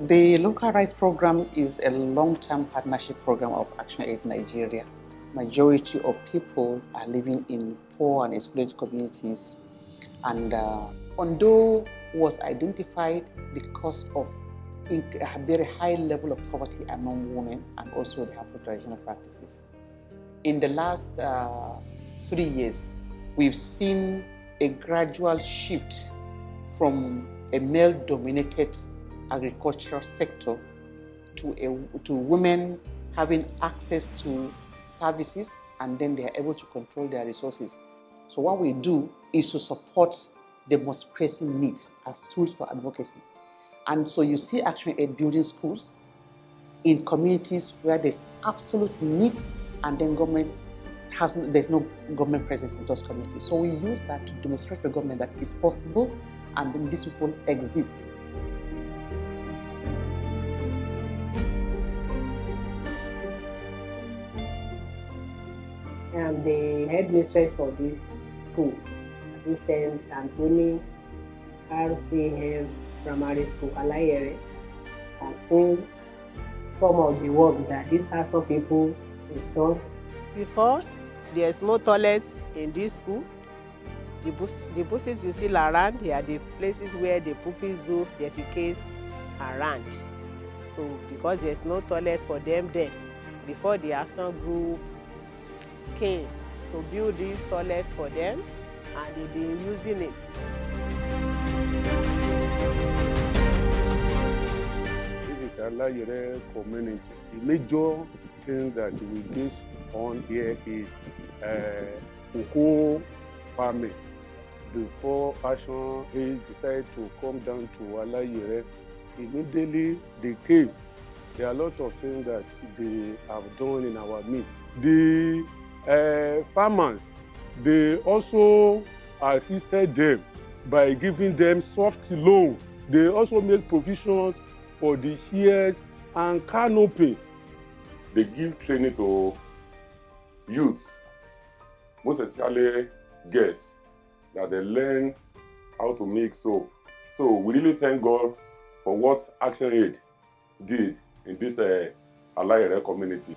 The local rice program is a long-term partnership program of Action Aid Nigeria. Majority of people are living in poor and excluded communities, and Ondo was identified because of a very high level of poverty among women and also the harmful traditional practices. In the last 3 years, we've seen a gradual shift from a male-dominated agricultural sector to women having access to services, and then they are able to control their resources. So what we do is to support the most pressing needs as tools for advocacy. And so you see Action Aid building schools in communities where there's absolute need, and then there's no government presence in those communities. So we use that to demonstrate to the government that it's possible, and then these people exist. I am the headmistress of this school at St. Anthony RCM Primary School, Alayere. I've seen some of the work that these some people have done. Before, there's no toilets in this school. The buses you see around, they are the places where the pupils do defecate around. So because there's no toilet for them then, before the action group came to build these toilets for them, and they've been using it. This is Alayere community. The major thing that we base on here is cocoa farming. Before Action Aid decided to come down to Alayere, immediately they came. There are a lot of things that they have done in our midst. The farmers, they also assisted them by giving them soft loan. They also make provisions for the shears and canopy. They give training to youths, most especially girls, that they learn how to make soap. So we really thank God for what Action Aid did in this Alayere community.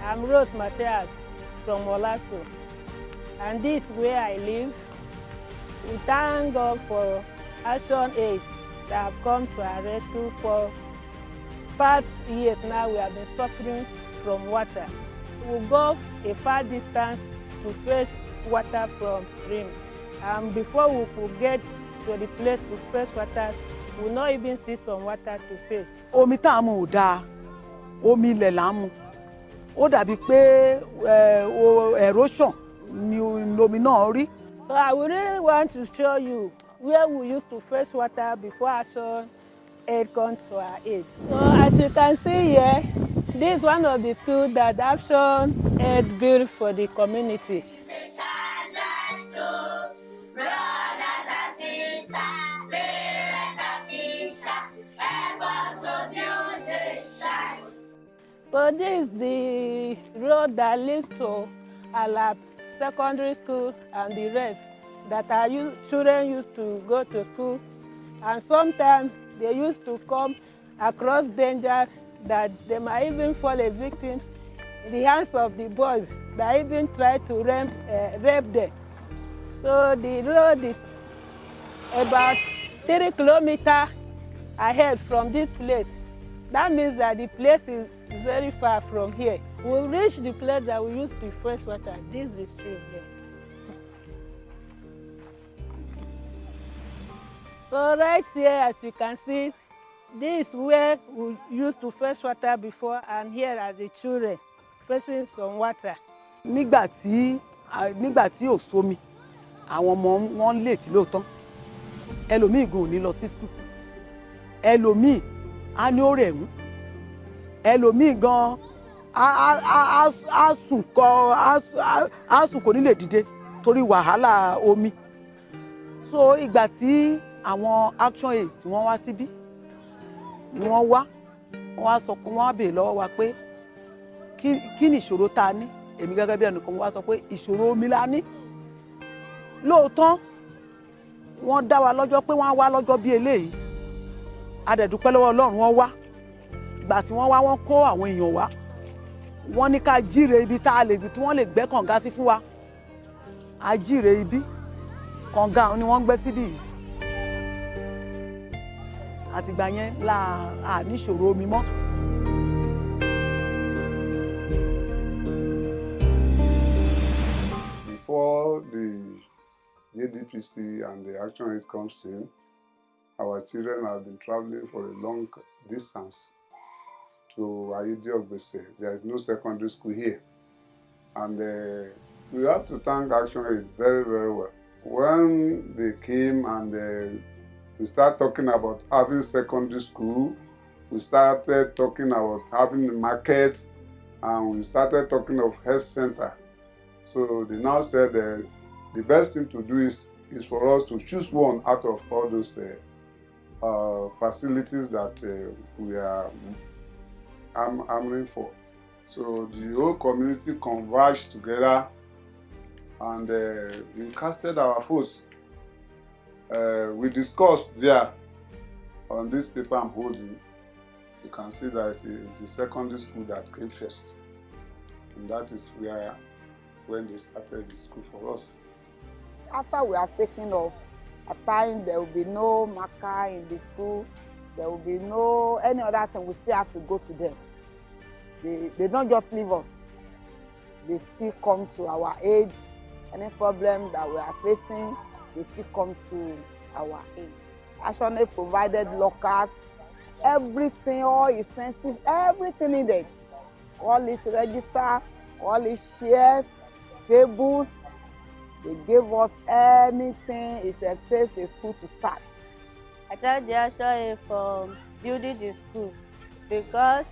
I'm Rose Mateas from Olaso, and this is where I live. We thank God for Action Aid that have come to our rescue. For past years now, we have been suffering from water. We go a far distance to fetch water from stream, and before we could get to the place to fetch water, we not even see some water to fetch. Omi tá a mú ò dáa, omi ilẹ̀ là ń mu. Ó dàbí pé erosion ni omi náà rí. So I would really want to show you where we used to fetch water before Action Aid comes to our aid. So as you can see here, this is one of the schools that Action Aid built for the community. So this is the road that leads to Alap Secondary School and the rest that our children used to go to school. And sometimes they used to come across danger that they might even fall a victim in the hands of the boys that even try to rape them. So the road is about 3 kilometers ahead from this place. That means that the place is very far from here. We'll reach the place that we used to fetch water. This is the stream here. So right here, as you can see, this is where we used to fetch water before, and here are the children fetching some water. Nígbà tí ò sómi, àwọn ọmọ wọn late lóòótọ́. Ẹlòmíì gan ò ní lọ sí school. Ẹlòmíì á ní ó rẹ̀ mú. Ẹlòmíì gan á sùn kò ní lè dìde torí wàhálà omi. So ìgbà tí àwọn action aids tí wọ́n wá síbí wọ́n wá sọ pé wọ́n wá béèrè lọ́wọ́ wa pé kí ni ìṣòro tá a ní èmi gẹ́gẹ́ bí ẹnìkan wá sọ pé ìṣòro omi la ní lóòótọ́ wọ́n dá wa lọ́jọ́ pé wọ́n á wá lọ́jọ́ bí eléyìí a dẹ̀ dúpẹ́ lọ́wọ́ Ọlọ́run wọ́n wá ìgbà tí wọ́n wá wọ́n kó àwọn èèyàn wá wọ́n ní ká jíre ibi tá a lè tí wọ́n lè gbẹ́ kànga sí fún wa a jíre ibi kànga ni wọ́n gbẹ́ síbí yìí àtìgbà yẹn la níṣòro omi mọ́. Before the JDPC and the Action Aid comes in, our children have been traveling for a long distance to Ayedi-Ogbese. There is no secondary school here. And we have to thank Action Aid very, very well. When they came and we started talking about having secondary school, we started talking about having a market, and we started talking of health center. So they now said the best thing to do is for us to choose one out of all those facilities that we are hammering for. So the whole community converged together, and we casted our votes. We discussed there on this paper I'm holding. You can see that the secondary school that came first, and that is when they started the school for us. After we have taken off, at times there will be no marker in the school, there will be no any other thing, we still have to go to them. They don't just leave us. They still come to our aid. Any problem that we are facing, they still come to our aid. Action Aid provided lockers, everything, all incentive, everything needed. All its register, all its shares, tables. They gave us anything it takes a school to start. I thank the Action Aid for building the school because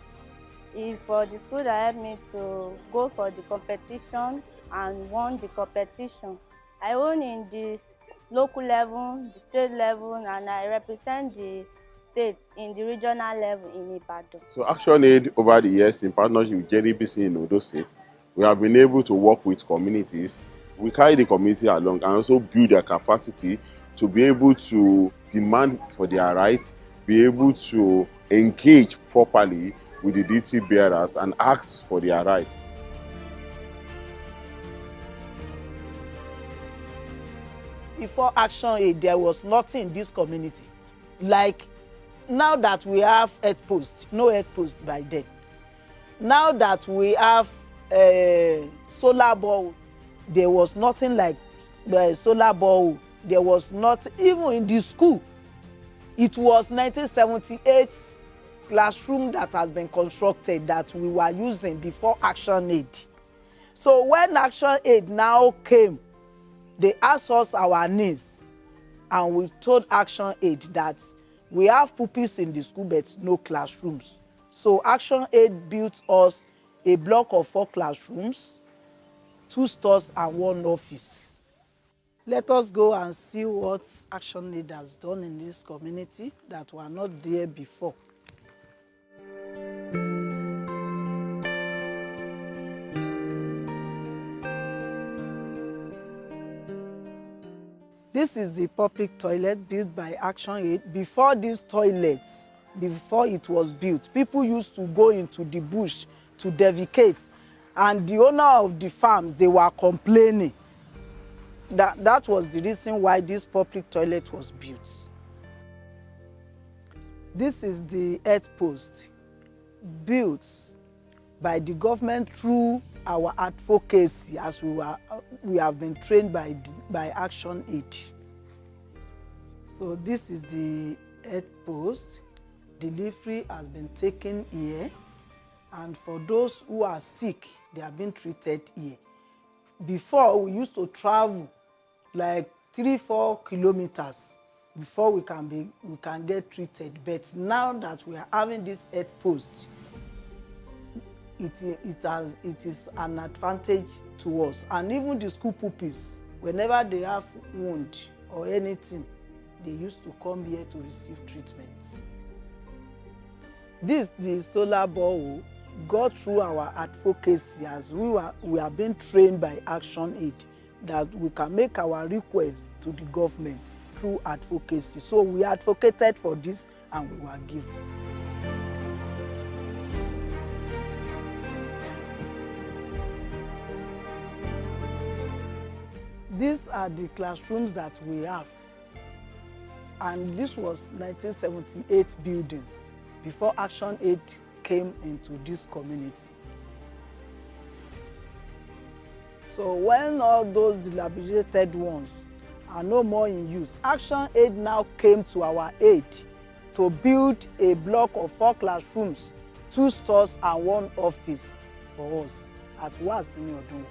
it's for the school that helped me to go for the competition and won the competition. I won in the local level, the state level, and I represent the state in the regional level in Ibadan. So Action Aid over the years in partnership with JDPC in Ondo State, we have been able to work with communities. We carry the community along and also build their capacity to be able to demand for their rights, be able to engage properly with the duty bearers and ask for their rights. Before Action Aid, there was nothing in this community. Like now that we have health post, no health post by then. Now that we have solar ball, there was nothing like solar ball. There was not, even in the school, it was 1978 classroom that has been constructed that we were using before Action Aid. So when Action Aid now came, they asked us our needs, and we told Action Aid that we have pupils in the school but no classrooms. So Action Aid built us a block of 4 classrooms, 2 stores and 1 office. Let us go and see what Action Aid has done in this community that were not there before. This is the public toilet built by Action Aid. Before these toilets, before it was built, people used to go into the bush to defecate, and the owner of the farms, they were complaining. That was the reason why this public toilet was built. This is the health post built by the government through our advocacy, as we have been trained by Action Aid. So this is the health post. Delivery has been taken here, and for those who are sick, they have been treated here. Before, we used to travel like 3-4 kilometers before we can get treated. But now that we are having this health post, it is an advantage to us. And even the school pupils, whenever they have wound or anything, they used to come here to receive treatment. The solar borehole got through our advocacy as we are being trained by Action Aid that we can make our requests to the government through advocacy. So we advocated for this and we were given. These are the classrooms that we have, and this was 1978 buildings before Action Aid came into this community. So when all those dilapidated ones are no more in use, Action Aid now came to our aid to build a block of 4 classrooms, 2 stores and 1 office for us at Wasini Ondo.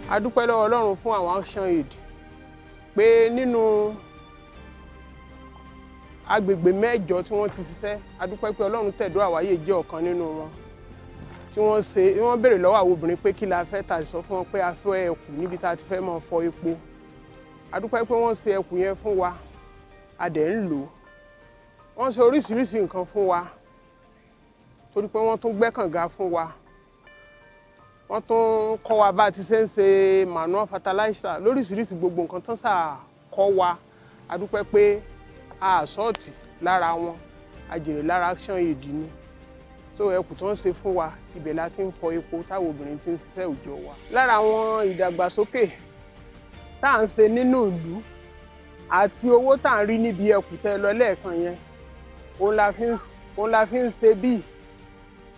A dúpẹ́ lọ́wọ́ Ọlọ́run fún àwọn Action Aid pé nínú agbègbè 8 tí wọ́n ti ṣiṣẹ́, a dúpẹ́ pé Ọlọ́run tẹ̀dó àwáyé jẹ́ ọ̀kan nínú wọn. Tí wọ́n béèrè lọ́wọ́ àwọn obìnrin pé kí la fẹ́, tà sọ fún wọn pé a fẹ́ ẹ̀kú níbi tá a ti fẹ́ máa fọ epo. A dúpẹ́ pé wọ́n ṣe ẹ̀kú yẹn fún wa, a dẹ̀ ń lò ó. Wọ́n ṣe oríṣiríṣi nǹkan fún wa torí pé wọ́n tún gbẹ́ kànga fún wa. Wọ́n tún kọ́ wa bá ti ṣe ń ṣe manual fertilizer lóríṣiríṣi gbogbo nǹkan tán sà kọ́ wa. A dúpẹ́ pé a sọ́ọ̀tì lára wọn, a jèrè lára Action Aid ni. So ẹ̀kú tó ń ṣe fún wa, ibẹ̀ la ti ń fọ epo táwọn obìnrin ti ń ṣiṣẹ́ òòjọ́ wa. Lára àwọn ìdàgbàsókè tá à ń ṣe nínú ìlú àti owó tá à ń rí níbi ẹ̀kú tẹ́ lọ lẹ́ẹ̀kan yẹn, òun la fi ń ṣe bíi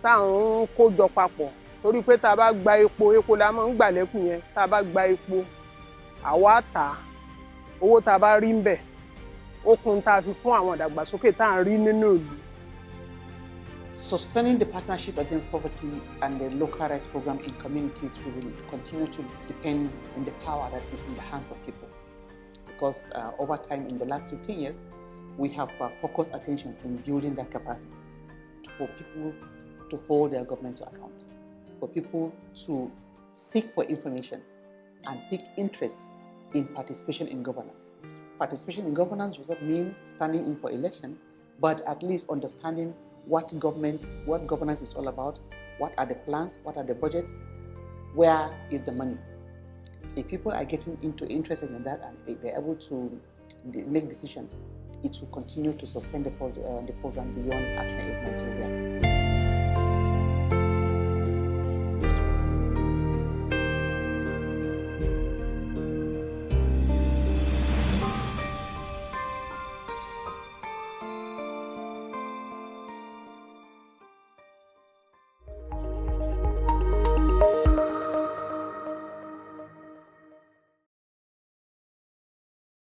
tá à ń kó jọ papọ̀. Torí pé tá a bá gba epo la máa ń gbà lẹ́kùn yẹn, tá a bá gba epo àwa tà owó tá a bá rí ń bẹ̀ ó kún tá a fi fún àwọn ìdàgbàsókè tá à ń rí nínú ìlú. Sustaining the partnership against poverty and the local rights program in communities will continue to depend on the power that is in the hands of people. Because over time, in the last 15 years, we have focused attention on building that capacity for people to hold their government to account, for people to seek for information and take interest in participation in governance. Participation in governance does not mean standing in for election, but at least understanding what governance is all about, what are the plans, what are the budgets, where is the money. If people are getting interested in that and they're able to make decisions, it will continue to sustain the program beyond Action Aid Nigeria.